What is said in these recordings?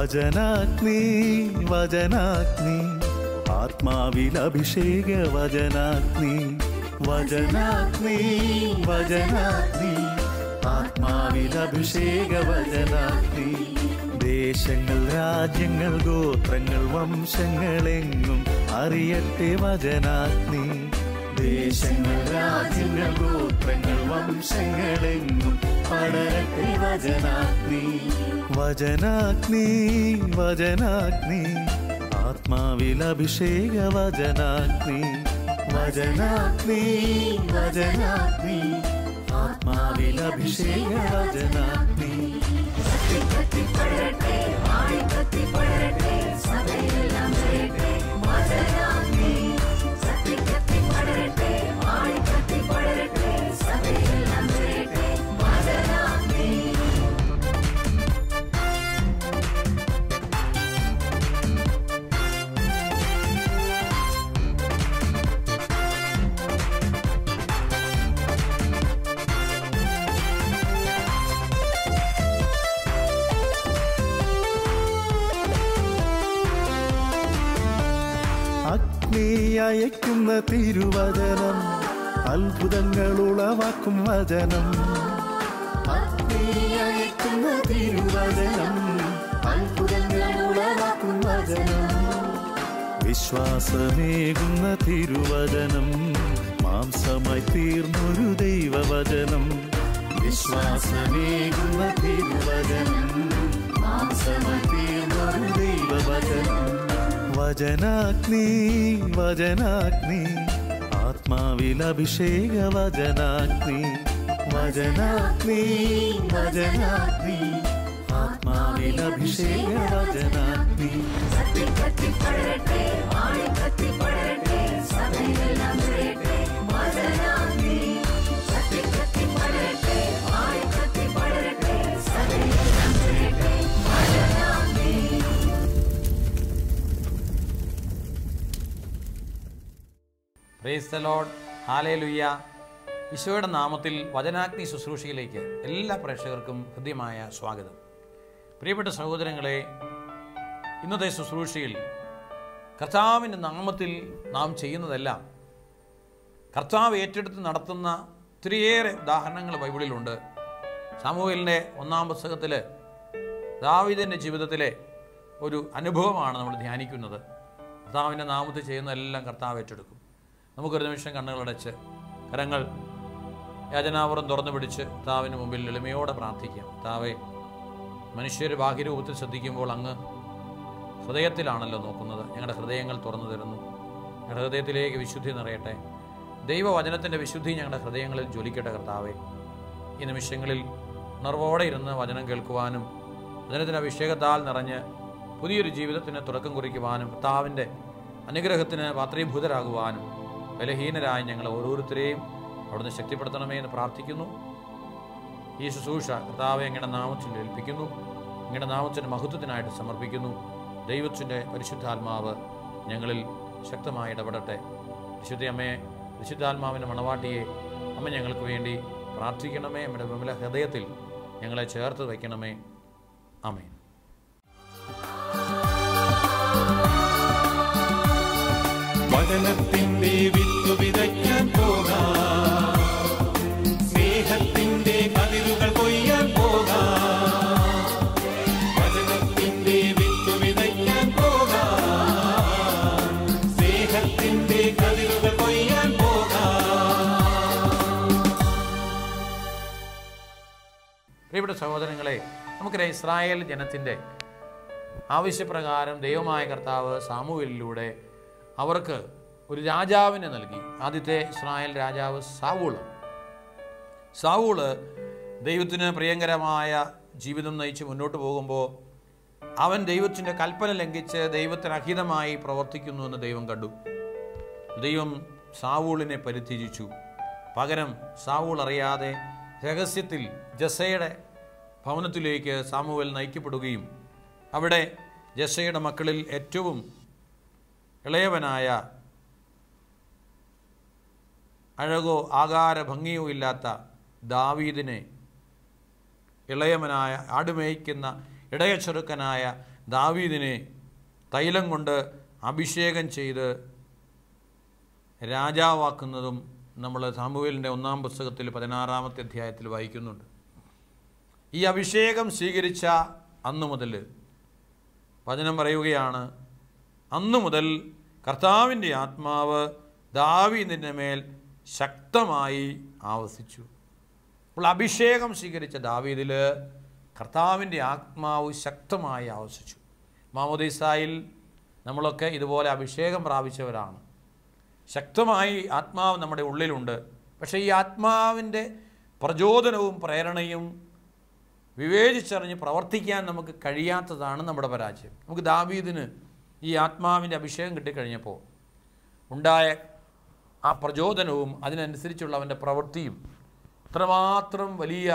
വചനാഗ്നി വചനാഗ്നി ആത്മാവിൽ അഭിഷേക വചനാഗ്നി വചനാഗ്നി വചനാഗ്നി ആത്മാവിൽ അഭിഷേക വചനാഗ്നി ദേശങ്ങൾ രാജ്യങ്ങൾ ഗോത്രങ്ങൾ വംശങ്ങളെങ്ങും അറിയട്ടെ വചനാഗ്നി ദേശങ്ങൾ രാജ്യങ്ങൾ ഗോത്രങ്ങൾ വംശങ്ങളെങ്ങും പടരട്ടെ വചനാഗ്നി വചനാഗ്നി വചനാഗ്നി ആത്മാവിൽ അഭിഷേക വചനാഗ്നി വചനാഗ്നി വചനാഗ്നി ആത്മാവിൽ അഭിഷേക വചനാഗ്നി അയക്കുന്ന തിരുവചനം അത്ഭുതങ്ങൾ ഉളവാക്കും വചനം അയക്കുന്ന തിരുവചനം അത്ഭുതങ്ങൾ ഉളവാക്കും വചനം വിശ്വാസമേകുന്ന തിരുവചനം മാംസമായി തീർന്നൊരു ദൈവവചനം വിശ്വാസമേകുന്ന തിരുവചനം മാംസമായി തീർന്നൊരു ദൈവവചനം വചനാഗ്നി വചനാഗ്നി ആത്മാവിൽ അഭിഷേക വചനാഗ്നി വചനാഗ്നി വചനാഗ്നി ആത്മാവിൽ അഭിഷേക വചനാഗ്നി പ്രൈസ് ദി ലോർഡ്, ഹല്ലേലൂയ. ഈശോയുടെ നാമത്തിൽ വചനാഗ്നി ശുശ്രൂഷയിലേക്ക് എല്ലാ പ്രേക്ഷകർക്കും ഹൃദ്യമായ സ്വാഗതം. പ്രിയപ്പെട്ട സഹോദരങ്ങളെ, ഇന്നത്തെ ശുശ്രൂഷയിൽ കർത്താവിൻ്റെ നാമത്തിൽ നാം ചെയ്യുന്നതെല്ലാം കർത്താവ് ഏറ്റെടുത്ത് നടത്തുന്ന ഒത്തിരിയേറെ ഉദാഹരണങ്ങൾ ബൈബിളിലുണ്ട്. ശമൂവേലിൻ്റെ 1-ാം പുസ്തകത്തിൽ ദാവീദിൻ്റെ ജീവിതത്തിലെ ഒരു അനുഭവമാണ് നമ്മൾ ധ്യാനിക്കുന്നത്. കർത്താവിൻ്റെ നാമത്തിൽ ചെയ്യുന്നതെല്ലാം കർത്താവ് ഏറ്റെടുക്കും. നമുക്കൊരു നിമിഷം കണ്ണുകളടച്ച് കരങ്ങൾ യാചനാപുറം തുറന്നു പിടിച്ച് കർത്താവിന് മുമ്പിൽ എളിമയോടെ പ്രാർത്ഥിക്കാം. കർത്താവേ, മനുഷ്യർ ബാഹ്യരൂപത്തിൽ ശ്രദ്ധിക്കുമ്പോൾ അങ്ങ് ഹൃദയത്തിലാണല്ലോ നോക്കുന്നത്. ഞങ്ങളുടെ ഹൃദയങ്ങൾ തുറന്നു തരുന്നു. ഞങ്ങളുടെ ഹൃദയത്തിലേക്ക് വിശുദ്ധി നിറയട്ടെ. ദൈവവചനത്തിൻ്റെ വിശുദ്ധി ഞങ്ങളുടെ ഹൃദയങ്ങളിൽ ജ്വലിക്കട്ടെ. കർത്താവേ, ഈ നിമിഷങ്ങളിൽ ഉണർവോടെ ഇരുന്ന് വചനം കേൾക്കുവാനും വചനത്തിൻ്റെ അഭിഷേകത്താൽ നിറഞ്ഞ് പുതിയൊരു ജീവിതത്തിന് തുടക്കം കുറിക്കുവാനും കർത്താവിൻ്റെ അനുഗ്രഹത്തിന് പാത്രീഭൂതരാകുവാനും ബലഹീനരായ ഞങ്ങൾ ഓരോരുത്തരെയും അവിടുന്ന് ശക്തിപ്പെടുത്തണമേ എന്ന് പ്രാർത്ഥിക്കുന്നു. ഈ ശുശ്രൂഷ കർത്താവെ അങ്ങയുടെ നാമത്തിൽ ഏൽപ്പിക്കുന്നു. അങ്ങയുടെ നാമത്തിൻ്റെ മഹത്വത്തിനായിട്ട് സമർപ്പിക്കുന്നു. ദൈവത്തിൻ്റെ പരിശുദ്ധാത്മാവ് ഞങ്ങളിൽ ശക്തമായി ഇടപെടട്ടെ. വിശുദ്ധ അമ്മയെ, പരിശുദ്ധാത്മാവിൻ്റെ മണവാട്ടിയെ അമ്മ ഞങ്ങൾക്ക് വേണ്ടി പ്രാർത്ഥിക്കണമേ. നമ്മുടെ വിമല ഹൃദയത്തിൽ ഞങ്ങളെ ചേർത്ത് വയ്ക്കണമേ. ആമേൻ. വചനത്തിന്റെ വിത്ത് വിതയ്ക്കാൻ പോകാം, സ്നേഹത്തിന്റെ കതിരുകൾ കൊയ്യാൻ പോകാം. വചനത്തിന്റെ വിത്ത് വിതയ്ക്കാൻ പോകാം, സ്നേഹത്തിന്റെ കതിരുകൾ കൊയ്യാൻ പോകാം. പ്രിയപ്പെട്ട സഹോദരങ്ങളെ, നമുക്കറിയാം ഇസ്രായേൽ ജനത്തിൻ്റെ ആവശ്യപ്രകാരം ദൈവമായ കർത്താവ് സാമൂവേലിലൂടെ അവർക്ക് ഒരു രാജാവിനെ നൽകി. ആദ്യത്തെ ഇസ്രായേൽ രാജാവ് സാവൂള് ദൈവത്തിന് പ്രിയങ്കരമായ ജീവിതം നയിച്ച് മുന്നോട്ട് പോകുമ്പോൾ അവൻ ദൈവത്തിൻ്റെ കൽപ്പന ലംഘിച്ച് ദൈവത്തിന് അഹിതമായി പ്രവർത്തിക്കുന്നുവെന്ന് ദൈവം കണ്ടു. ദൈവം സാവൂളിനെ പരിത്യജിച്ചു. പകരം സാവൂൾ അറിയാതെ രഹസ്യത്തിൽ ജസ്സയുടെ ഭവനത്തിലേക്ക് സാമുവേൽ നയിക്കപ്പെടുകയും അവിടെ ജസ്സയുടെ മക്കളിൽ ഏറ്റവും ഇളയവനായ അഴകോ ആകാര ഭംഗിയോ ഇല്ലാത്ത ദാവീദിനെ ഇളയവനായ ആടുമേയ്ക്കുന്ന ഇടയച്ചെറുക്കനായ ദാവീദിനെ തൈലം കൊണ്ട് അഭിഷേകം ചെയ്ത് രാജാവാക്കുന്നതും നമ്മൾ സാമുവേലിൻ്റെ 1-ാം പുസ്തകത്തിൽ 16-ാമത്തെ അധ്യായത്തിൽ വായിക്കുന്നുണ്ട്. ഈ അഭിഷേകം സ്വീകരിച്ച അന്നു മുതൽ വചനം പറയുകയാണ്, അന്നു മുതൽ കർത്താവിൻ്റെ ആത്മാവ് ദാവീദിൻ്റെ മേൽ ശക്തമായി ആവസിച്ചു. അപ്പോൾ അഭിഷേകം സ്വീകരിച്ച ദാവീദിൽ കർത്താവിൻ്റെ ആത്മാവ് ശക്തമായി ആവസിച്ചു. മാമോദീസായിൽ നമ്മളൊക്കെ ഇതുപോലെ അഭിഷേകം പ്രാപിച്ചവരാണ്. ശക്തമായി ആത്മാവ് നമ്മുടെ ഉള്ളിലുണ്ട്. പക്ഷേ ഈ ആത്മാവിൻ്റെ പ്രചോദനവും പ്രേരണയും വിവേചിച്ചറിഞ്ഞ് പ്രവർത്തിക്കാൻ നമുക്ക് കഴിയാത്തതാണ് നമ്മുടെ പരാജയം. നമുക്ക് ദാവീദിന് ഈ ആത്മാവിൻ്റെ അഭിഷേകം കിട്ടിക്കഴിഞ്ഞപ്പോൾ ഉണ്ടായ ആ പ്രചോദനവും അതിനനുസരിച്ചുള്ള അവൻ്റെ പ്രവൃത്തിയും അത്രമാത്രം വലിയ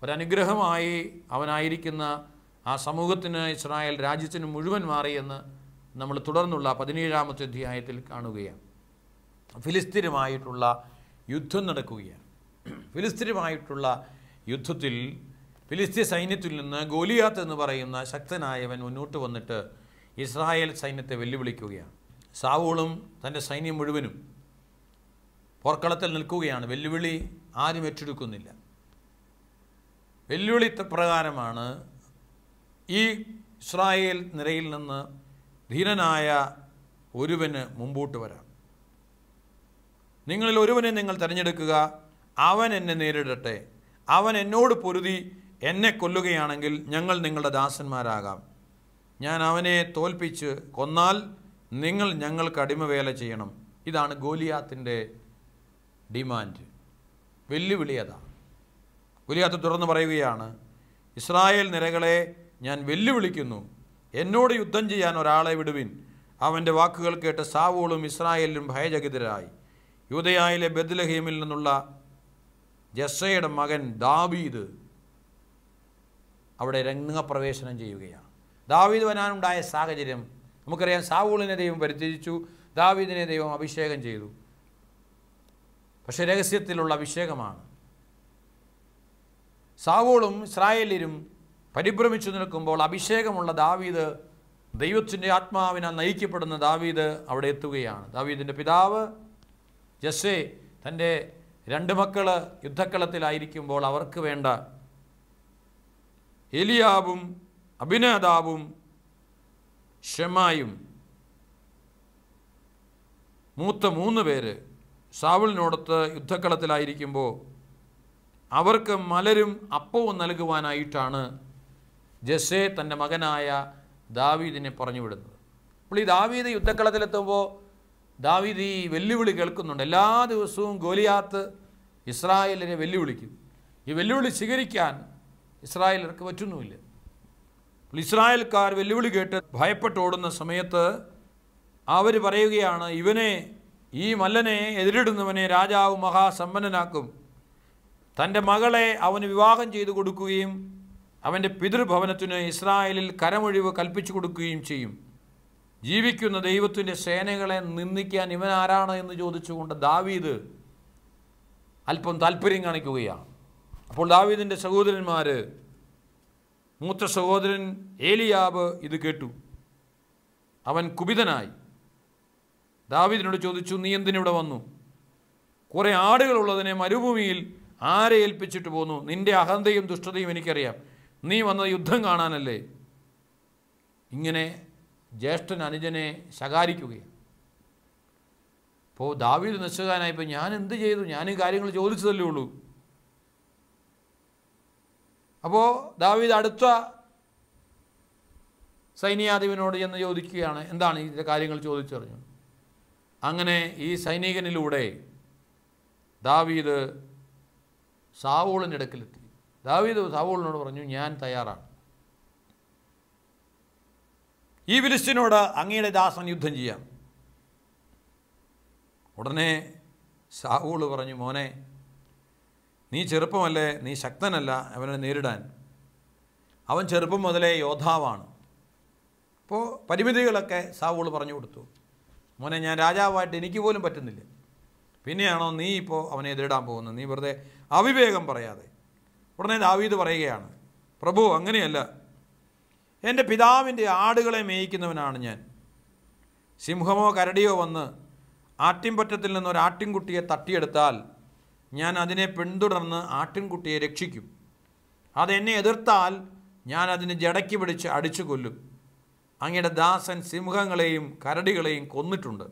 ഒരനുഗ്രഹമായി അവനായിരിക്കുന്ന ആ സമൂഹത്തിന്, ഇസ്രായേൽ രാജ്യത്തിന് മുഴുവൻ മാറിയെന്ന് നമ്മൾ തുടർന്നുള്ള 17-ാമത്തെ അധ്യായത്തിൽ കാണുകയാണ്. ഫിലിസ്തീനുമായിട്ടുള്ള യുദ്ധം നടക്കുകയാണ്. ഫിലിസ്തീനുമായിട്ടുള്ള യുദ്ധത്തിൽ ഫിലിസ്തീൻ സൈന്യത്തിൽ നിന്ന് ഗോലിയാത്ത് എന്ന് പറയുന്ന ശക്തനായവൻ മുന്നോട്ട് വന്നിട്ട് ഇസ്രായേൽ സൈന്യത്തെ വെല്ലുവിളിക്കുകയാണ്. സാവൂളും തൻ്റെ സൈന്യം മുഴുവനും പോർക്കളത്തിൽ നിൽക്കുകയാണ്. വെല്ലുവിളി ആരും ഏറ്റെടുക്കുന്നില്ല. വെല്ലുവിളി പ്രകാരമാണ് ഈ ഇസ്രായേൽ നിരയിൽ നിന്ന് ധീരനായ ഒരുവന് മുമ്പോട്ട് വരാം. നിങ്ങളിൽ ഒരുവനെ നിങ്ങൾ തിരഞ്ഞെടുക്കുക, അവൻ എന്നെ നേരിടട്ടെ. അവൻ എന്നോട് പൊരുതി എന്നെ കൊല്ലുകയാണെങ്കിൽ ഞങ്ങൾ നിങ്ങളുടെ ദാസന്മാരാകാം. ഞാൻ അവനെ തോൽപ്പിച്ച് കൊന്നാൽ നിങ്ങൾ ഞങ്ങൾക്ക് അടിമവേല ചെയ്യണം. ഇതാണ് ഗോലിയാത്തിൻ്റെ ഡിമാൻഡ്, വെല്ലുവിളി. അതാണ് ഗോലിയാത്ത് തുറന്ന് പറയുകയാണ്, ഇസ്രായേൽ നിരകളെ ഞാൻ വെല്ലുവിളിക്കുന്നു, എന്നോട് യുദ്ധം ചെയ്യാൻ ഒരാളെ വിടുവിൻ. അവൻ്റെ വാക്കുകൾ കേട്ട് സാവൂളും ഇസ്രായേലിലും ഭയചകിതരായി. യൂദയായിലെ ബെത്ലഹേമിൽ നിന്നുള്ള ജസ്സയുടെ മകൻ ദാവീദ് അവിടെ രംഗപ്രവേശനം ചെയ്യുകയാണ്. ദാവീദ് വരാനുണ്ടായ സാഹചര്യം നമുക്കറിയാം. സാവൂളിനെ ദൈവം പരിത്യജിച്ചു, ദാവീദിനെ ദൈവം അഭിഷേകം ചെയ്തു. പക്ഷെ രഹസ്യത്തിലുള്ള അഭിഷേകമാണ്. സാവൂളും ഇസ്രായേലിലും പരിഭ്രമിച്ചു നിൽക്കുമ്പോൾ അഭിഷേകമുള്ള ദാവീദ്, ദൈവത്തിൻ്റെ ആത്മാവിനാൽ നയിക്കപ്പെടുന്ന ദാവീദ് അവിടെ എത്തുകയാണ്. ദാവീദിൻ്റെ പിതാവ് ജസ്സേ തൻ്റെ 2 മക്കൾ യുദ്ധക്കളത്തിലായിരിക്കുമ്പോൾ അവർക്ക് വേണ്ട എലിയാബും അബിനാദാബും ഷെമായും മൂത്ത 3 പേര് സാവൂളിനോടൊത്ത് യുദ്ധക്കളത്തിലായിരിക്കുമ്പോൾ അവർക്ക് മലരും അപ്പവും നൽകുവാനായിട്ടാണ് ജസ്സേ തൻ്റെ മകനായ ദാവീദിനെ പറഞ്ഞു വിടുന്നത്. അപ്പോൾ ഈ ദാവീദ് യുദ്ധക്കളത്തിലെത്തുമ്പോൾ ദാവീദ് ഈ വെല്ലുവിളി കേൾക്കുന്നുണ്ട്. എല്ലാ ദിവസവും ഗോലിയാത്ത് ഇസ്രായേലിനെ വെല്ലുവിളിക്കും. ഈ വെല്ലുവിളി സ്വീകരിക്കാൻ ഇസ്രായേലർക്ക് പറ്റുന്നുമില്ല. ഇസ്രായേൽക്കാർ വെല്ലുവിളി കേട്ട് ഭയപ്പെട്ടോടുന്ന സമയത്ത് അവർ പറയുകയാണ്, ഈ മല്ലനെ എതിരിടുന്നവനെ രാജാവ് മഹാസമ്പന്നനാക്കും. തൻ്റെ മകളെ അവന് വിവാഹം ചെയ്തു കൊടുക്കുകയും അവൻ്റെ പിതൃഭവനത്തിന് ഇസ്രായേലിൽ കരമൊഴിവ് കൽപ്പിച്ചു കൊടുക്കുകയും ചെയ്യും. ജീവിക്കുന്ന ദൈവത്തിൻ്റെ സേനകളെ നിന്ദിക്കാൻ ഇവൻ ആരാണ് എന്ന് ചോദിച്ചുകൊണ്ട് ദാവീദ് അല്പം താല്പര്യം കാണിക്കുകയാണ്. അപ്പോൾ ദാവീദിൻ്റെ സഹോദരന്മാർ, മൂത്ത സഹോദരൻ ഏലിയാബ് ഇത് കേട്ടു. അവൻ കുപിതനായി ദാവീദിനോട് ചോദിച്ചു, നീ എന്തിനിവിടെ വന്നു? കുറേ ആടുകളുള്ളതിനെ മരുഭൂമിയിൽ ആരെ ഏൽപ്പിച്ചിട്ട് പോന്നു? നിന്റെ അഹന്തയും ദുഷ്ടതയും എനിക്കറിയാം. നീ വന്നത് യുദ്ധം കാണാനല്ലേ? ഇങ്ങനെ ജ്യേഷ്ഠൻ അനുജനെ ശകാരിക്കുകയാണ്. അപ്പോൾ ദാവീദ് നിസ്സഹായനായപ്പോൾ ഞാൻ എന്ത് ചെയ്തു? ഞാൻ ഈ കാര്യങ്ങൾ ചോദിച്ചതല്ലേ ഉള്ളൂ. അപ്പോൾ ദാവീദ് അടുത്ത സൈന്യാധിപനോട് ചെന്ന് ചോദിക്കുകയാണ്, എന്താണ് ഇതിൻ്റെ കാര്യങ്ങൾ ചോദിച്ചറിഞ്ഞു. അങ്ങനെ ഈ സൈനികനിലൂടെ ദാവീദ് സാവൂളിൻ്റെ അടുക്കലെത്തി. ദാവീദ് സാവൂളിനോട് പറഞ്ഞു, ഞാൻ തയ്യാറാണ്. ഈ ഫിലിസ്ത്യനോട് അങ്ങയുടെ ദാസൻ യുദ്ധം ചെയ്യാം. ഉടനെ സാവൂൾ പറഞ്ഞു, മോനെ, നീ ചെറുപ്പമല്ലേ, നീ ശക്തനല്ല അവനെ നേരിടാൻ. അവൻ ചെറുപ്പം മുതലേ യോദ്ധാവാണ്. അപ്പോൾ പരിമിതികളൊക്കെ സാവൂൾ പറഞ്ഞു കൊടുത്തു. മോനെ, ഞാൻ രാജാവായിട്ട് എനിക്ക് പോലും പറ്റുന്നില്ല, പിന്നെയാണോ നീ ഇപ്പോൾ അവനെ എതിരിടാൻ പോകുന്നത്? നീ വെറുതെ അവിവേകം പറയാതെ. ഉടനെ ദാവീദ് പറയുകയാണ്, പ്രഭു, അങ്ങനെയല്ല, എൻ്റെ പിതാവിൻ്റെ ആടുകളെ മേയിക്കുന്നവനാണ് ഞാൻ. സിംഹമോ കരടിയോ വന്ന് ആട്ടിൻപറ്റത്തിൽ നിന്നൊരു ആട്ടിൻകുട്ടിയെ തട്ടിയെടുത്താൽ ഞാൻ അതിനെ പിന്തുടർന്ന് ആട്ടിൻകുട്ടിയെ രക്ഷിക്കും. അതെന്നെ എതിർത്താൽ ഞാൻ അതിനെ ജടയ്ക്ക് പിടിച്ച് അടിച്ചു കൊല്ലും. അങ്ങയുടെ ദാസൻ സിംഹങ്ങളെയും കരടികളെയും കൊന്നിട്ടുണ്ട്.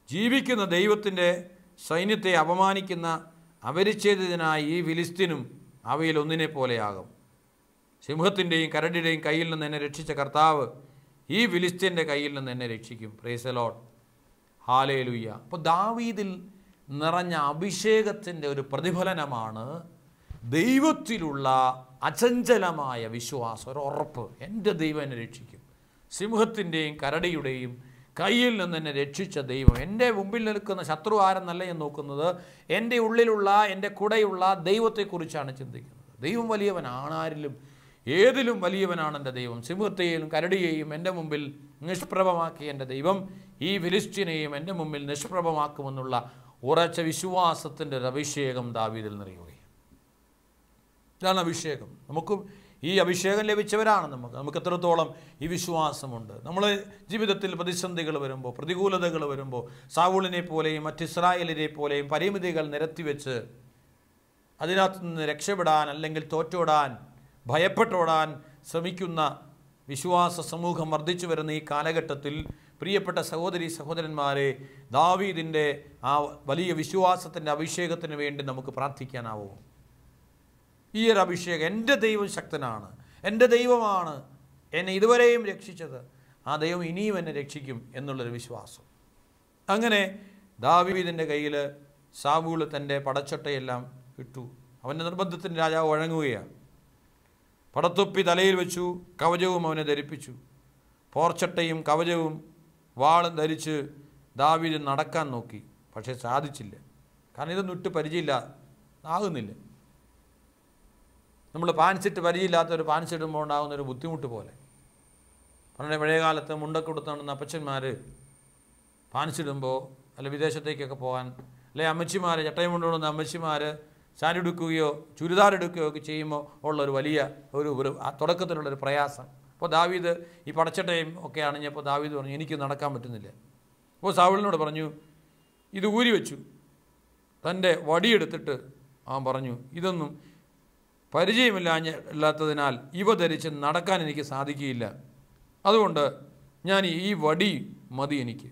ജീവിക്കുന്ന ദൈവത്തിൻ്റെ സൈന്യത്തെ അപമാനിക്കുന്ന അപരിച്ഛേദിതനായ ഈ ഫിലിസ്തീനും അവയിൽ ഒന്നിനെ പോലെയാകും. സിംഹത്തിൻ്റെയും കരടിയുടെയും കയ്യിൽ നിന്ന് എന്നെ രക്ഷിച്ച കർത്താവ് ഈ ഫിലിസ്തീൻ്റെ കയ്യിൽ നിന്ന് എന്നെ രക്ഷിക്കും. Price the lord. ഹല്ലേലൂയ. അപ്പോൾ ദാവീദിൽ നിറഞ്ഞ അഭിഷേകത്തിൻ്റെ ഒരു പ്രതിഫലനമാണ് ദൈവത്തിലുള്ള അചഞ്ചലമായ വിശ്വാസം, ഒരു ഉറപ്പ്. എൻ്റെ ദൈവം എന്നെ രക്ഷിക്കും. സിംഹത്തിൻ്റെയും കരടിയുടെയും കയ്യിൽ നിന്ന് എന്നെ രക്ഷിച്ച ദൈവം. എൻ്റെ മുമ്പിൽ നിൽക്കുന്ന ശത്രു ആരെന്നല്ല ഞാൻ നോക്കുന്നത്, എൻ്റെ ഉള്ളിലുള്ള എൻ്റെ കൂടെയുള്ള ദൈവത്തെക്കുറിച്ചാണ് ചിന്തിക്കുന്നത്. ദൈവം വലിയവനാണ്, ആരിലും ഏതിലും വലിയവനാണ് എൻ്റെ ദൈവം. സിംഹത്തെയും കരടിയെയും എൻ്റെ മുമ്പിൽ നിഷ്പ്രഭമാക്കിയ എൻ്റെ ദൈവം ഈ ഫിലിസ്തീനെയും എൻ്റെ മുമ്പിൽ നിഷ്പ്രഭമാക്കുമെന്നുള്ള ഉറച്ച വിശ്വാസത്തിൻ്റെ ഒരു അഭിഷേകം ദാവീദിൽ നിറയുകയാണ്. ഇതാണ് അഭിഷേകം. നമുക്കും ഈ അഭിഷേകം ലഭിച്ചവരാണ് നമുക്ക് എത്രത്തോളം ഈ വിശ്വാസമുണ്ട്. നമ്മൾ ജീവിതത്തിൽ പ്രതിസന്ധികൾ വരുമ്പോൾ, പ്രതികൂലതകൾ വരുമ്പോൾ, സാവൂളിനെ പോലെയും മറ്റ് ഇസ്രായേലിനെ പോലെയും പരിമിതികൾ നിരത്തിവെച്ച് അതിനകത്ത് നിന്ന് രക്ഷപ്പെടാൻ അല്ലെങ്കിൽ തോറ്റോടാൻ, ഭയപ്പെട്ടോടാൻ ശ്രമിക്കുന്ന വിശ്വാസ സമൂഹം വർദ്ധിച്ചു വരുന്ന ഈ കാലഘട്ടത്തിൽ പ്രിയപ്പെട്ട സഹോദരി സഹോദരന്മാരെ, ദാവീദിൻ്റെ ആ വലിയ വിശ്വാസത്തിൻ്റെ അഭിഷേകത്തിന് വേണ്ടി നമുക്ക് പ്രാർത്ഥിക്കാനാവും. ഈ ഒരു അഭിഷേകം, എൻ്റെ ദൈവം ശക്തനാണ്, എൻ്റെ ദൈവമാണ് എന്നെ ഇതുവരെയും രക്ഷിച്ചത്, ആ ദൈവം ഇനിയും എന്നെ രക്ഷിക്കും എന്നുള്ളൊരു വിശ്വാസം. അങ്ങനെ ദാവീദിൻ്റെ കയ്യിൽ സാവൂൾ തൻ്റെ പടച്ചട്ടയെല്ലാം ഇട്ടു. അവൻ്റെ നിർബന്ധത്തിന് രാജാവ് വഴങ്ങുകയാണ്. പടത്തൊപ്പി തലയിൽ വെച്ചു, കവചവും അവനെ ധരിപ്പിച്ചു. പോർച്ചട്ടയും കവചവും വാളും ധരിച്ച് ദാവീദ് നടക്കാൻ നോക്കി. പക്ഷേ സാധിച്ചില്ല. കാരണം ഇതൊന്നും ഇട്ട് പരിചയമില്ല, ആകുന്നില്ല. നമ്മൾ പാൻസിട്ട് പരിചയമില്ലാത്തൊരു പാൻസിടുമ്പോൾ ഉണ്ടാകുന്നൊരു ബുദ്ധിമുട്ട് പോലെ. പണ്ട് പഴയകാലത്ത് മുണ്ടൊക്കെ കൊടുത്തുകൊണ്ടുന്ന അപ്പച്ചന്മാർ പാൻസിടുമ്പോൾ, അല്ല വിദേശത്തേക്കൊക്കെ പോകാൻ, അല്ലെ അമ്മച്ചിമാർ ചട്ടയം കൊണ്ടുകൊണ്ടുവന്ന അമ്മച്ചിമാർ സാരി എടുക്കുകയോ ചുരിദാർ എടുക്കുകയോ ഒക്കെ ചെയ്യുമ്പോൾ ഉള്ളൊരു വലിയ ഒരു തുടക്കത്തിലുള്ളൊരു പ്രയാസം. അപ്പോൾ ദാവീദ് ഈ പടച്ചട്ടയും ഒക്കെ അണിഞ്ഞപ്പോൾ ദാവീദ് പറഞ്ഞു, എനിക്ക് നടക്കാൻ പറ്റുന്നില്ല. അപ്പോൾ സാവൂളിനോട് പറഞ്ഞു, ഇത് ഊരി വെച്ചു. തൻ്റെ വടിയെടുത്തിട്ട് അവൻ പറഞ്ഞു, ഇതൊന്നും പരിചയമില്ലാത്തതിനാൽ ഇവ ധരിച്ച് നടക്കാൻ എനിക്ക് സാധിക്കുകയില്ല. അതുകൊണ്ട് ഞാൻ ഈ വടി മതി എനിക്ക്.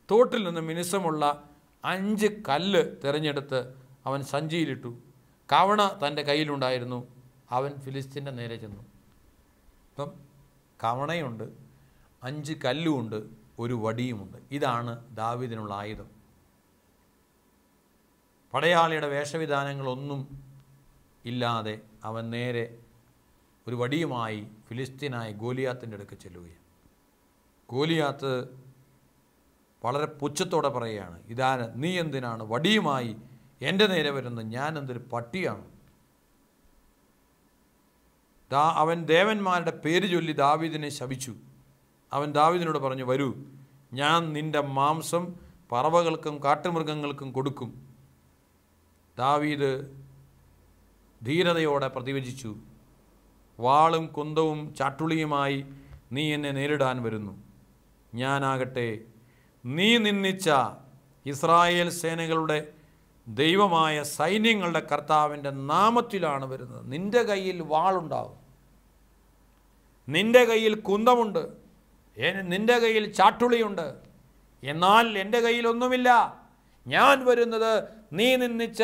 തോട്ടിൽ നിന്ന് മിനുസമുള്ള 5 കല്ല് തിരഞ്ഞെടുത്ത് അവൻ സഞ്ചിയിലിട്ടു. കവണ തൻ്റെ കയ്യിലുണ്ടായിരുന്നു. അവൻ ഫിലിസ്തീൻ്റെ നേരെ ചെന്നു. ഇപ്പം കവണയുണ്ട്, 5 കല്ലുമുണ്ട്, ഒരു വടിയുമുണ്ട്. ഇതാണ് ദാവീദിനുള്ള ആയുധം. പടയാളിയുടെ വേഷവിധാനങ്ങളൊന്നും ഇല്ലാതെ അവൻ നേരെ ഒരു വടിയുമായി ഫിലിസ്തീനായ ഗോലിയാത്തിൻ്റെ അടുക്ക് ചെല്ലുകയാണ്. ഗോലിയാത്ത് വളരെ പുച്ഛത്തോടെ പറയുകയാണ്, ഇതാണ് നീ എന്തിനാണ് വടിയുമായി എൻ്റെ നേരെ വരുന്നത്? ഞാൻ എന്തൊരു പട്ടിയാണ്? അവൻ ദേവന്മാരുടെ പേര് ചൊല്ലി ദാവീദിനെ ശപിച്ചു. അവൻ ദാവീദിനോട് പറഞ്ഞു, വരൂ, ഞാൻ നിൻ്റെ മാംസം പറവകൾക്കും കാട്ടുമൃഗങ്ങൾക്കും കൊടുക്കും. ദാവീദ് ധീരതയോടെ പ്രതിവചിച്ചു, വാളും കുന്തവും ചാട്ടുളിയുമായി നീ എന്നെ നേരിടാൻ വരുന്നു. ഞാനാകട്ടെ നീ നിന്ദിച്ച ഇസ്രായേൽ സേനകളുടെ ദൈവമായ സൈന്യങ്ങളുടെ കർത്താവിൻ്റെ നാമത്തിലാണ് വരുന്നത്. നിൻ്റെ കയ്യിൽ വാളുണ്ടാകും, നിൻ്റെ കയ്യിൽ കുന്തമുണ്ട്, നിൻ്റെ കയ്യിൽ ചാട്ടുളിയുണ്ട്. എന്നാൽ എൻ്റെ കയ്യിലൊന്നുമില്ല. ഞാൻ വരുന്നത് നീ നിന്ദിച്ച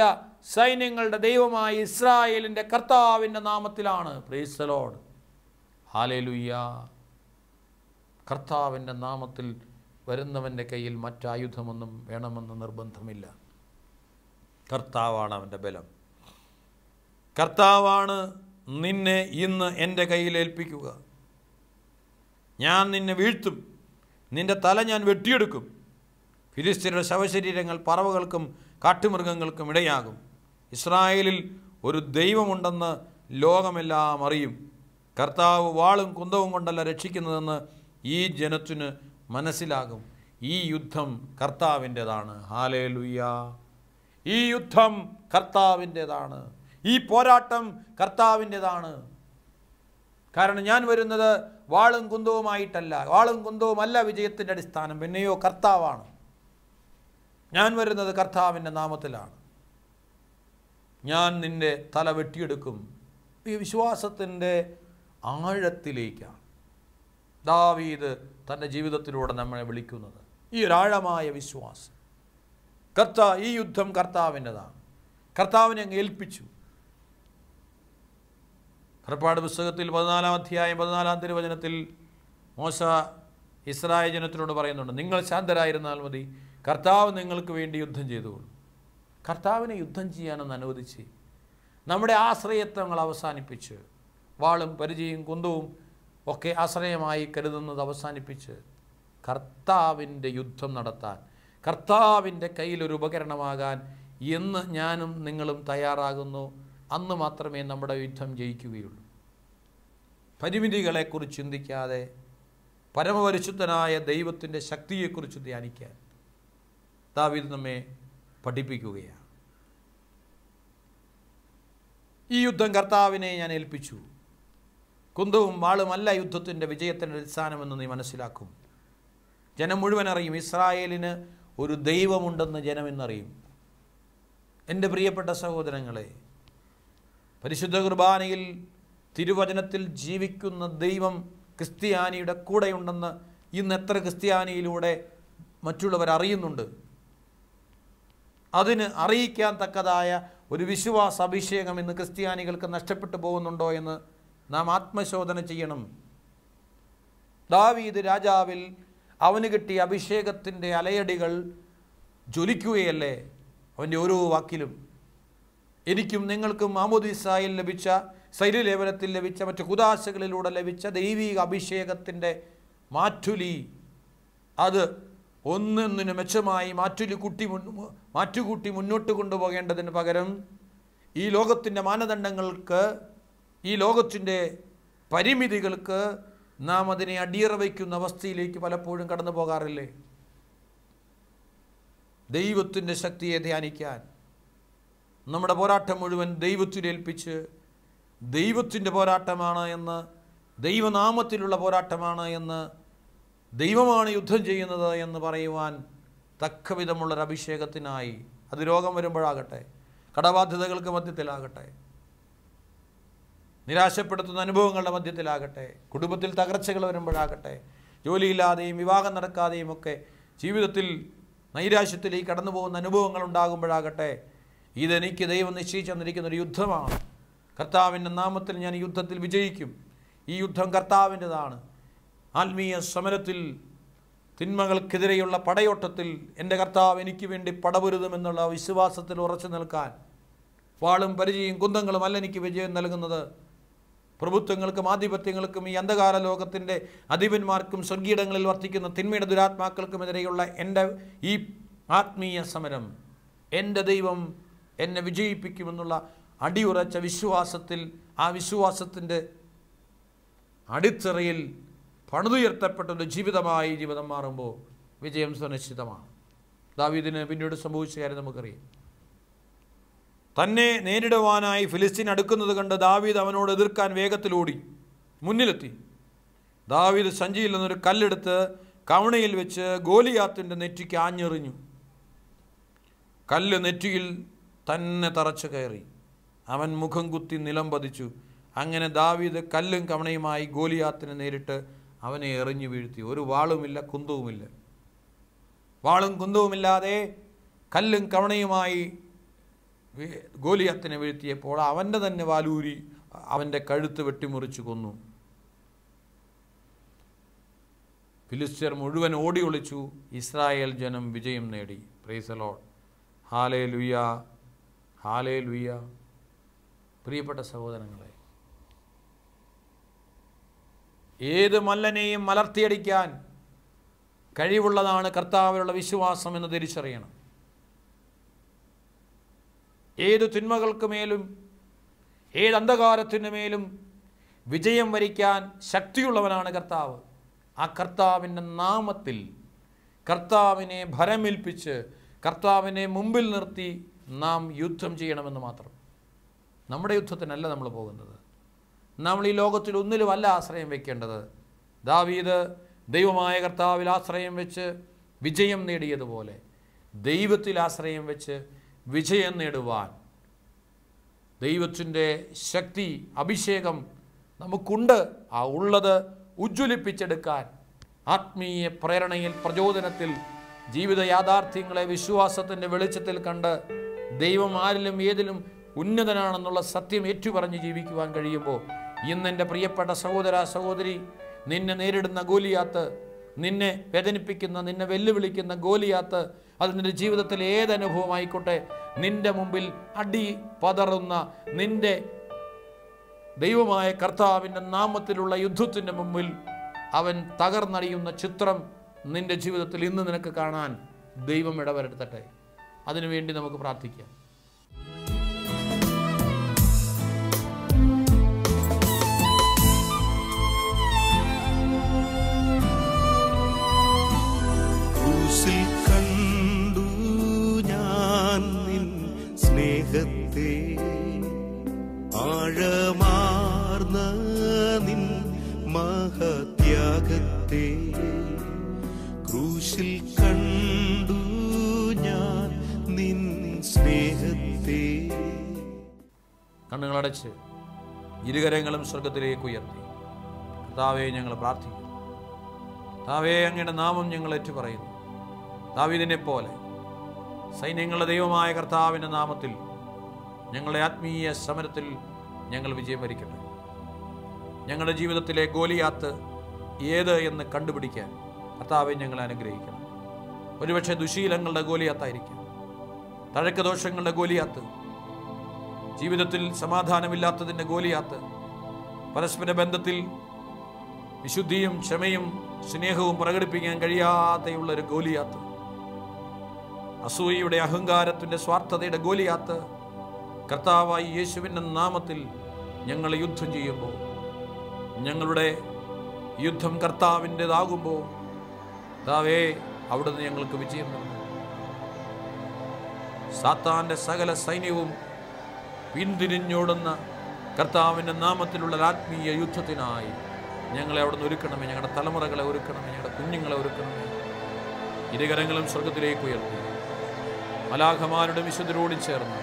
സൈന്യങ്ങളുടെ ദൈവമായ ഇസ്രായേലിൻ്റെ കർത്താവിൻ്റെ നാമത്തിലാണ്. Praise the lord. ഹല്ലേലൂയ. കർത്താവിൻ്റെ നാമത്തിൽ വരുന്നവൻ്റെ കയ്യിൽ മറ്റായുധമൊന്നും വേണമെന്ന് നിർബന്ധമില്ല. കർത്താവാണ് അവൻ്റെ ബലം. കർത്താവാണ് നിന്നെ ഇന്ന് എൻ്റെ കയ്യിലേൽപ്പിക്കുക. ഞാൻ നിന്നെ വീഴ്ത്തും, നിൻ്റെ തല ഞാൻ വെട്ടിയെടുക്കും. ഫിലിസ്ത്യരുടെ ശവശരീരങ്ങൾ പറവകൾക്കും കാട്ടുമൃഗങ്ങൾക്കും ഇടയാകും. ഇസ്രായേലിൽ ഒരു ദൈവമുണ്ടെന്ന് ലോകമെല്ലാം അറിയും. കർത്താവ് വാളും കുന്തവും കൊണ്ടല്ല രക്ഷിക്കുന്നതെന്ന് ഈ ജനത്തിന് മനസ്സിലാകും. ഈ യുദ്ധം കർത്താവിൻ്റെതാണ്. ഹല്ലേലൂയ. ഈ യുദ്ധം കർത്താവിൻ്റെതാണ്. ഈ പോരാട്ടം കർത്താവിൻ്റെതാണ്. കാരണം ഞാൻ വരുന്നത് വാളും കുന്തവുമായിട്ടല്ല. വാളും കുന്തവുമല്ല വിജയത്തിൻ്റെ അടിസ്ഥാനം, പിന്നെയോ കർത്താവാണ്. ഞാൻ വരുന്നത് കർത്താവിൻ്റെ നാമത്തിലാണ്. ഞാൻ നിൻ്റെ തല വെട്ടിയെടുക്കും. ഈ വിശ്വാസത്തിൻ്റെ ആഴത്തിലേക്കാണ് ദാവീദ് തൻ്റെ ജീവിതത്തിലൂടെ നമ്മളെ വിളിക്കുന്നത്. ഈ ഒരാഴമായ വിശ്വാസം. ഈ യുദ്ധം കർത്താവിൻ്റെതാണ്. കർത്താവിനെ അങ്ങ് ഏൽപ്പിച്ചു. പുറപ്പാട് പുസ്തകത്തിൽ 14-ാം അധ്യായം 14-ാം തിരുവചനത്തിൽ മോശ ഇസ്രായേൽ ജനത്തിനോട് പറയുന്നുണ്ട്, നിങ്ങൾ ശാന്തരായിരുന്നാൽ മതി, കർത്താവ് നിങ്ങൾക്ക് വേണ്ടി യുദ്ധം ചെയ്തുകൊള്ളു. കർത്താവിനെ യുദ്ധം ചെയ്യാനൊന്ന് അനുവദിച്ച് നമ്മുടെ ആശ്രയത്വങ്ങൾ അവസാനിപ്പിച്ച്, വാളും പരിചയും കുന്തവും ഒക്കെ ആശ്രയമായി കരുതുന്നത് അവസാനിപ്പിച്ച് കർത്താവിൻ്റെ യുദ്ധം നടത്താൻ, കർത്താവിൻ്റെ കയ്യിലൊരു ഉപകരണമാകാൻ എന്ന് ഞാനും നിങ്ങളും തയ്യാറാകുന്നു. അന്ന് മാത്രമേ നമ്മുടെ യുദ്ധം ജയിക്കുകയുള്ളൂ. പരിമിതികളെക്കുറിച്ച് ചിന്തിക്കാതെ പരമപരിശുദ്ധനായ ദൈവത്തിൻ്റെ ശക്തിയെക്കുറിച്ച് ധ്യാനിക്കാൻ ദാവീദ് നമ്മെ പഠിപ്പിക്കുകയാണ്. ഈ യുദ്ധം കർത്താവിനെ ഞാൻ ഏൽപ്പിച്ചു. കുന്തവും വാളുമല്ല യുദ്ധത്തിൻ്റെ വിജയത്തിൻ്റെ അടിസ്ഥാനമെന്ന് നീ മനസ്സിലാക്കും. ജനം മുഴുവൻ അറിയും, ഇസ്രായേലിന് ഒരു ദൈവമുണ്ടെന്ന് ജനം ഇന്നറിയും. എൻ്റെ പ്രിയപ്പെട്ട സഹോദരങ്ങളെ, പരിശുദ്ധ കുർബാനയിൽ തിരുവചനത്തിൽ ജീവിക്കുന്ന ദൈവം ക്രിസ്ത്യാനിയുടെ കൂടെയുണ്ടെന്ന് ഇന്ന് എത്ര ക്രിസ്ത്യാനിയിലൂടെ മറ്റുള്ളവർ അറിയുന്നുണ്ട്. അതിന് അറിയിക്കാൻ തക്കതായ ഒരു വിശ്വാസ അഭിഷേകം ഇന്ന് ക്രിസ്ത്യാനികൾക്ക് നഷ്ടപ്പെട്ടു പോകുന്നുണ്ടോ എന്ന് നാം ആത്മശോധന ചെയ്യണം. ദാവീദ് രാജാവിൽ അവന് കിട്ടിയ അഭിഷേകത്തിൻ്റെ അലയടികൾ ജ്വലിക്കുകയല്ലേ അവൻ്റെ ഓരോ വാക്കിലും. എനിക്കും നിങ്ങൾക്കും മാമോദീസായിൽ ലഭിച്ച, ശരീരലേപനത്തിൽ ലഭിച്ച, മറ്റു കുദാശകളിലൂടെ ലഭിച്ച ദൈവിക അഭിഷേകത്തിൻ്റെ മാറ്റുലി, അത് ഒന്നൊന്നിന് മെച്ചമായി മാറ്റുകൂട്ടി മുന്നോട്ട് കൊണ്ടുപോകേണ്ടതിന് പകരം ഈ ലോകത്തിൻ്റെ മാനദണ്ഡങ്ങൾക്ക്, ഈ ലോകത്തിൻ്റെ പരിമിതികൾക്ക് നാം അതിനെ അടിയറ വയ്ക്കുന്ന അവസ്ഥയിലേക്ക് പലപ്പോഴും കടന്നു പോകാറില്ലേ? ദൈവത്തിൻ്റെ ശക്തിയെ ധ്യാനിക്കാൻ നമ്മുടെ പോരാട്ടം മുഴുവൻ ദൈവത്തിലേൽപ്പിച്ച്, ദൈവത്തിൻ്റെ പോരാട്ടമാണ് എന്ന്, ദൈവനാമത്തിലുള്ള പോരാട്ടമാണ് എന്ന്, ദൈവമാണ് യുദ്ധം ചെയ്യുന്നത് എന്ന് പറയുവാൻ തക്കവിധമുള്ളൊരു അഭിഷേകത്തിനായി, അത് രോഗം വരുമ്പോഴാകട്ടെ, കടബാധ്യതകൾക്ക് മധ്യത്തിലാകട്ടെ, നിരാശപ്പെടുത്തുന്ന അനുഭവങ്ങളുടെ മധ്യത്തിലാകട്ടെ, കുടുംബത്തിൽ തകർച്ചകൾ വരുമ്പോഴാകട്ടെ, ജോലിയില്ലാതെയും വിവാഹം നടക്കാതെയും ഒക്കെ ജീവിതത്തിൽ നൈരാശ്യത്തിലേക്ക് കടന്നു പോകുന്ന അനുഭവങ്ങൾ ഉണ്ടാകുമ്പോഴാകട്ടെ, ഇതെനിക്ക് ദൈവം നിശ്ചയിച്ചു തന്നിരിക്കുന്നൊരു യുദ്ധമാണ്. കർത്താവിൻ്റെ നാമത്തിൽ ഞാൻ ഈ യുദ്ധത്തിൽ വിജയിക്കും. ഈ യുദ്ധം കർത്താവിൻ്റെതാണ്. ആത്മീയ സമരത്തിൽ, തിന്മകൾക്കെതിരെയുള്ള പടയോട്ടത്തിൽ എൻ്റെ കർത്താവ് എനിക്ക് വേണ്ടി പടപൊരുതുമെന്നുള്ള വിശ്വാസത്തിൽ ഉറച്ചു നിൽക്കാൻ, വാളും പരിചയും കുന്തങ്ങളും അല്ല എനിക്ക് വിജയം നൽകുന്നത്. പ്രഭുത്വങ്ങൾക്കും ആധിപത്യങ്ങൾക്കും ഈ അന്ധകാര ലോകത്തിൻ്റെ അധിപന്മാർക്കും സ്വർഗീയടങ്ങളിൽ വർത്തിക്കുന്ന തിന്മയുടെ ദുരാത്മാക്കൾക്കുമെതിരെയുള്ള എൻ്റെ ഈ ആത്മീയ സമരം എൻ്റെ ദൈവം എന്നെ വിജയിപ്പിക്കുമെന്നുള്ള അടിയുറച്ച വിശ്വാസത്തിൽ, ആ വിശ്വാസത്തിൻ്റെ അടിത്തറയിൽ പണിതുയർത്തപ്പെട്ടൊരു ജീവിതമായി ജീവിതം മാറുമ്പോൾ വിജയം സുനിശ്ചിതമാണ്. ദാവീദിന് പിന്നീട് സംഭവിച്ച കാര്യം നമുക്കറിയാം. തന്നെ നേരിടുവാനായി ഫിലിസ്തീൻ അടുക്കുന്നത് കണ്ട് ദാവീദ് അവനോട് എതിർക്കാൻ വേഗത്തിലോടി മുന്നിലെത്തി. ദാവീദ് സഞ്ചിയിൽ നിന്നൊരു കല്ലെടുത്ത് കവണയിൽ വെച്ച് ഗോലിയാത്തിൻ്റെ നെറ്റിക്ക് ആഞ്ഞെറിഞ്ഞു. കല്ല് നെറ്റിയിൽ തന്നെ തറച്ചു കയറി. അവൻ മുഖം കുത്തി നിലം പതിച്ചു. അങ്ങനെ ദാവീദ് കല്ലും കവണയുമായി ഗോലിയാത്തിനെ നേരിട്ട് അവനെ എറിഞ്ഞു വീഴ്ത്തി. ഒരു വാളുമില്ല, കുന്തവുമില്ല. വാളും കുന്തവുമില്ലാതെ കല്ലും കവണയുമായി ഗോലിയാത്തിനെ വീഴ്ത്തിയപ്പോൾ അവൻ്റെ തന്നെ വാലൂരി അവൻ്റെ കഴുത്ത് വെട്ടിമുറിച്ചു കൊന്നു. ഫിലിസ്ത്യർ മുഴുവൻ ഓടി ഒളിച്ചു. ഇസ്രായേൽ ജനം വിജയം നേടി. Price the lord. Hallelujah, hallelujah. പ്രിയപ്പെട്ട സഹോദരങ്ങളെ, ഏത് മല്ലനെയും മലർത്തിയടിക്കാൻ കഴിവുള്ളതാണ് കർത്താവിലുള്ള വിശ്വാസം എന്ന് തിരിച്ചറിയണം. ഏത് തിന്മകൾക്ക് മേലും, ഏത് അന്ധകാരത്തിൻ്റെ മേലും വിജയം വരിക്കാൻ ശക്തിയുള്ളവനാണ് കർത്താവ്. ആ കർത്താവിൻ്റെ നാമത്തിൽ കർത്താവിനെ ഭരമേൽപ്പിച്ച്, കർത്താവിനെ മുമ്പിൽ നിർത്തി നാം യുദ്ധം ചെയ്യണമെന്ന് മാത്രം. നമ്മുടെ യുദ്ധത്തിനല്ല നമ്മൾ പോകുന്നത്. നമ്മൾ ഈ ലോകത്തിൽ ഒന്നിലുമല്ല ആശ്രയം വയ്ക്കേണ്ടത്. ദാവീദ് ദൈവമായ കർത്താവിൽ ആശ്രയം വെച്ച് വിജയം നേടിയതുപോലെ ദൈവത്തിൽ ആശ്രയം വെച്ച് വിജയം നേടുവാൻ ദൈവത്തിൻ്റെ ശക്തി, അഭിഷേകം നമുക്കുണ്ട്. ആ ഉള്ളത് ഉജ്ജ്വലിപ്പിച്ചെടുക്കാൻ ആത്മീയ പ്രേരണയിൽ, പ്രചോദനത്തിൽ, ജീവിത യാഥാർത്ഥ്യങ്ങളെ വിശ്വാസത്തിൻ്റെ വെളിച്ചത്തിൽ കണ്ട് ദൈവം ആരിലും ഏതിലും ഉന്നതനാണെന്നുള്ള സത്യം ഏറ്റുപറഞ്ഞ് ജീവിക്കുവാൻ കഴിയുമ്പോൾ ഇന്നെൻ്റെ പ്രിയപ്പെട്ട സഹോദര സഹോദരി, നിന്നെ നേരിടുന്ന ഗോലിയാത്ത്, നിന്നെ വേദനിപ്പിക്കുന്ന, നിന്നെ വെല്ലുവിളിക്കുന്ന ഗോലിയാത്ത്, അത് നിൻ്റെ ജീവിതത്തിൽ ഏതനുഭവമായിക്കോട്ടെ, നിൻ്റെ മുമ്പിൽ അടി പതറുന്ന, നിൻ്റെ ദൈവമായ കർത്താവിൻ്റെ നാമത്തിലുള്ള യുദ്ധത്തിൻ്റെ മുമ്പിൽ അവൻ തകർന്നടിയുന്ന ചിത്രം നിൻ്റെ ജീവിതത്തിൽ ഇന്ന് നിനക്ക് കാണാൻ ദൈവം ഇടവരുത്തട്ടെ. അതിനുവേണ്ടി നമുക്ക് പ്രാർത്ഥിക്കാം. ക്രൂശിൽ കണ്ടു ഞാൻ നിൻ സ്നേഹത്തെ, ആഴമാർന്ന നിൻ മഹത്യാഗത്തെ. ക്രൂശിൽ കണ്ടു ഞാൻ നിൻ സ്നേഹത്തെ. കണ്ണുകളടച്ച് ഇരുകരങ്ങളും സ്വർഗത്തിലേക്ക് ഉയർത്തി കർത്താവേ ഞങ്ങൾ പ്രാർത്ഥിക്കുന്നു. കർത്താവേ, അങ്ങയുടെ നാമം ഞങ്ങൾ ഏറ്റുപറയുന്നു. ദാവീദിനെ പോലെ സൈന്യങ്ങളുടെ ദൈവമായ കർത്താവിൻ്റെ നാമത്തിൽ ഞങ്ങളുടെ ആത്മീയ സമരത്തിൽ ഞങ്ങൾ വിജയം വരിക്കട്ടെ. ഞങ്ങളുടെ ജീവിതത്തിലെ ഗോലിയാത്ത് ഏത് എന്ന് കണ്ടുപിടിക്കാൻ കർത്താവെ ഞങ്ങളെ അനുഗ്രഹിക്കണം. ഒരുപക്ഷെ ദുശീലങ്ങളുടെ ഗോലിയാത്തായിരിക്കാം, തഴക്ക ദോഷങ്ങളുടെ ഗോലിയാത്ത്, ജീവിതത്തിൽ സമാധാനമില്ലാത്തതിൻ്റെ ഗോലിയാത്ത്, പരസ്പര ബന്ധത്തിൽ വിശുദ്ധിയും ക്ഷമയും സ്നേഹവും പ്രകടിപ്പിക്കാൻ കഴിയാതെയുള്ളൊരു ഗോലിയാത്ത്, അസൂയയുടെ അഹങ്കാരത്തിൻ്റെ സ്വാർത്ഥതയുടെ ഗോലിയാത്ത്, കർത്താവായി യേശുവിൻ്റെ നാമത്തിൽ ഞങ്ങൾ യുദ്ധം ചെയ്യുമ്പോൾ, ഞങ്ങളുടെ യുദ്ധം കർത്താവിൻ്റെതാകുമ്പോൾ കർത്താവേ അവിടുന്ന് ഞങ്ങൾക്ക് വിജയം നൽകും. സാത്താൻ്റെ സകല സൈന്യവും പിന്തിരിഞ്ഞോടുന്ന കർത്താവിൻ്റെ നാമത്തിലുള്ള ആത്മീയ യുദ്ധത്തിനായി ഞങ്ങളെ അവിടുന്ന് ഒരുക്കണമേ. ഞങ്ങളുടെ തലമുറകളെ ഒരുക്കണമേ, ഞങ്ങളുടെ കുഞ്ഞുങ്ങളെ ഒരുക്കണമേ. ഇരുകരങ്ങളും സ്വർഗത്തിലേക്ക് ഉയർത്തി മലാഖമാരുടെ വിശുദ്ധരോട് ചേർന്ന്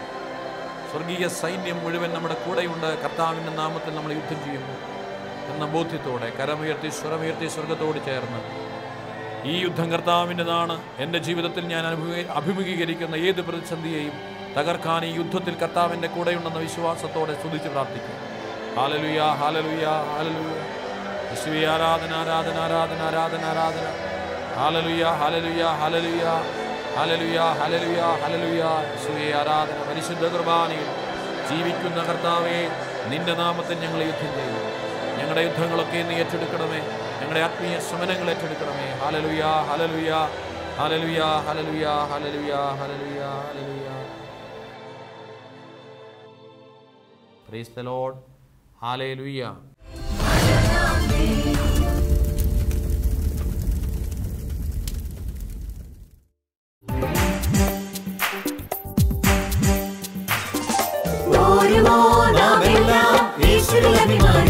സ്വർഗീയ സൈന്യം മുഴുവൻ നമ്മുടെ കൂടെയുണ്ട്. കർത്താവിൻ്റെ നാമത്തിൽ നമ്മൾ യുദ്ധം ചെയ്യുമ്പോൾ എന്ന ബോധ്യത്തോടെ കരമുയർത്തി സ്വരമുയർത്തി സ്വർഗത്തോട് ചേർന്ന് ഈ യുദ്ധം കർത്താവിൻ്റെതാണ്. എൻ്റെ ജീവിതത്തിൽ ഞാൻ അഭിമുഖീകരിക്കുന്ന ഏത് പ്രതിസന്ധിയെയും തകർക്കാൻ ഈ യുദ്ധത്തിൽ കർത്താവിൻ്റെ കൂടെയുണ്ടെന്ന വിശ്വാസത്തോടെ സ്തുതിച്ച് പ്രാർത്ഥിക്കും. Hallelujah, hallelujah, hallelujah. യേശുവേ ആരാധന, ആരാധന, ആരാധന, ആരാധന, ആരാധന. Hallelujah, hallelujah, hallelujah, hallelujah, hallelujah, hallelujah. യേശുവേ ആരാധന. പരിശുദ്ധ കുർബാനയിൽ ജീവിക്കുന്ന കർത്താവേ, നിന്റെ നാമത്തിൽ ഞങ്ങൾ യുദ്ധം ചെയ്തു. ഞങ്ങളുടെ യുദ്ധങ്ങളൊക്കെ നീ ഏറ്റെടുക്കണമേ. ഞങ്ങളുടെ ആത്മീയ സമരങ്ങൾ ഏറ്റെടുക്കണമേ. Hallelujah, hallelujah, hallelujah, hallelujah, hallelujah, hallelujah, hallelujah. Praise the lord. Hallelujah. നാമെല്ലാം യേശുവിൽ അഭിമാനിക്കാം.